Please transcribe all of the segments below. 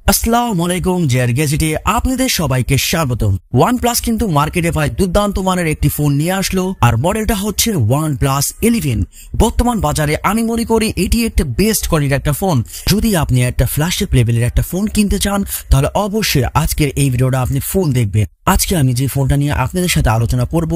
আসসালামু আলাইকুম GadgeT আপনাদের সবাইকে স্বাগতম। OnePlus কিন্তু মার্কেটে ভাই দুর্দান্ত মানের একটি ফোন নিয়ে আসলো, আর মডেলটা হচ্ছে OnePlus 11। বর্তমান বাজারে আমি মনে করি এটি একটা বেস্ট কোয়ালিটির একটা ফোন। যদি আপনি একটা ফ্ল্যাগশিপ লেভেলের একটা ফোন কিনতে চান তাহলে অবশ্যই আজকের এই ভিডিওটা আপনি ফোন দেখবেন। আজকে আমি যে ফোনটা নিয়ে আপনাদের সাথে আলোচনা করব,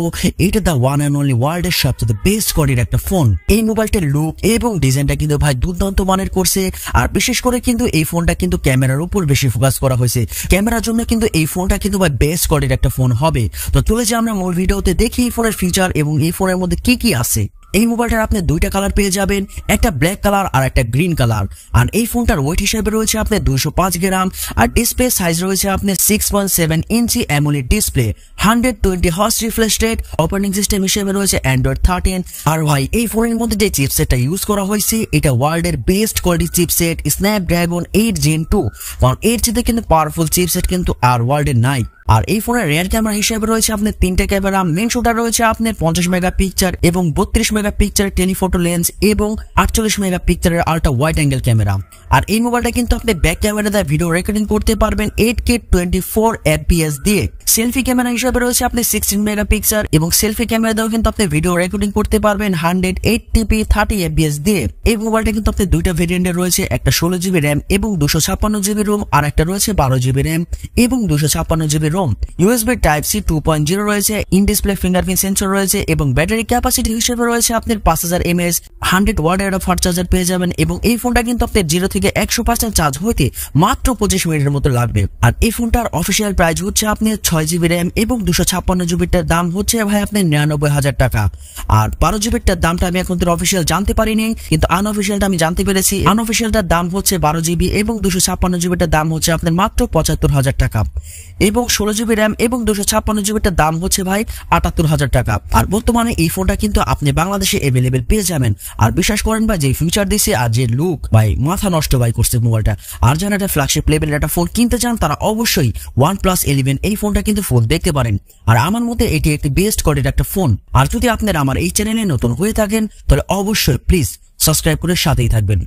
এটা দা ওয়ান অ্যান্ড অনলি ওয়ার্ল্ডের সবচেয়ে বেস্ট কোয়ালিটির একটা ফোন। এই মোবাইলটার লুক এবং ডিজাইনটা কিন্তু ভাই দুর্দান্ত মানের করছে, আর বিশেষ করে কিন্তু এই ফোনটা কিন্তু ক্যামেরার উপর বেশি ফোকাস করা হয়েছে। ক্যামেরার জন্য কিন্তু এই ফোনটা কিন্তু ভাই বেস্ট কোয়ালিটির একটা ফোন হবে। তো চলে যে আমরা মূল ভিডিওতে দেখি এই ফোনের ফিচার এবং এই ফোনের মধ্যে কি কি আছে। এই মোবাইলটার আপনি দুইটা কালার পেয়ে যাবেন, একটা ব্ল্যাক কালার আর একটা গ্রিন কালার। আর এই ফোনটার ওয়েট হিসেবে রয়েছে আপনার 205 গ্রাম, আর ডিসপ্লে সাইজ রয়েছে আপনার 6.7 ইঞ্চি AMOLED display, 120 hertz refresh rate. Operating system হিসেবে রয়েছে Android 13। আর ভাই এই ফোনের মধ্যে যে চিপসেটটা ইউজ করা হয়েছে এটা ওয়ার্ল্ডের best quality chipset Snapdragon 8 Gen 2, কারণ এর চেয়ে কিন্তু পাওয়ারফুল চিপসেট কিন্তু আর ওয়ার্ল্ডের নাই। আর এই ফোনের রিয়ার ক্যামেরা হিসেবে রয়েছে আপনার তিনটে ক্যামেরা। মেইন শুটার রয়েছে আপনার 50 মেগাপিক্সেল এবং 32 মেগাপিক্সেলের টেলিফোটো লেন্স এবং 48 মেগাপিক্সেলের আল্ট্রা ওয়াইড অ্যাঙ্গেল ক্যামেরা। আর এই মোবাইলটা কিন্তু আপনি ব্যাক ক্যামেরা দিয়ে ভিডিও রেকর্ডিং করতে পারবেন 8K 24 FPS দিয়ে। সেলফি ক্যামেরা হিসেবে রয়েছে আপনি 16 মেগাপিক্সেল এবং সেলফি ক্যামেরা দিয়েও কিন্তু আপনি ভিডিও রেকর্ডিং করতে পারবেন 108p 30 FPS দিয়ে। এই মোবাইলটা কিন্তু আপনি দুইটা ভেরিয়েন্টে রয়েছে, একটা 16GB র্যাম এবং 256GB রোম, আর একটা রয়েছে 12GB র্যাম এবং 256GB রোম। USB Type-C 2.0 রয়েছে, ইন ডিসপ্লে ফিঙ্গারপ্রিন্ট সেন্সর রয়েছে এবং ব্যাটারি ক্যাপাসিটি হিসেবে রয়েছে আপনার 5000 mAh 100 ওয়াটের ফাস্ট চার্জার পেয়ে যাবেন। এবং এই ফোনটা কিন্তু আপনার 0 থেকে 100% চার্জ হইতে মাত্র 25 মিনিটের মতো লাগবে। আর এই ফোনটার অফিসিয়াল প্রাইস হচ্ছে আপনার 6GB র্যাম এবং 256GBটার দাম হচ্ছে ভাই আপনার 99,000 টাকা। আর 12GBটার দামটা আমি এখন অফিসিয়াল জানতে পারিনি, কিন্তু আনঅফিসিয়ালটা আমি জানতে পেরেছি। আনঅফিসিয়ালটার দাম হচ্ছে 12GB এবং 256GBটার দাম হচ্ছে আপনার মাত্র 75,000 টাকা। এবং 16GB র্যাম এবং 256GBটার দাম হচ্ছে ভাই 78,000 টাকা। আর বর্তমানে এই ফোনটা কিন্তু আপনি বাংলাদেশে অ্যাভেলেবেল পেয়ে যাবেন। আর বিশ্বাস করেন ভাই যে ফিচার দিছে আর যে লুক, ভাই মাথা নষ্ট ভাই করছে মোবাইলটা। আর যারা একটা ফ্ল্যাগশিপ লেভেলের একটা ফোন কিনতে চান তারা অবশ্যই OnePlus 11 এই ফোনটা কিন্তু ফোন দেখতে পারেন। আর আমার মতে এটি একটি বেস্ট কোয়ালিটির একটা ফোন। আর যদি আপনারা আমার এই চ্যানেলে নতুন হয়ে থাকেন তাহলে অবশ্যই প্লিজ সাবস্ক্রাইব করে সাথেই থাকবেন।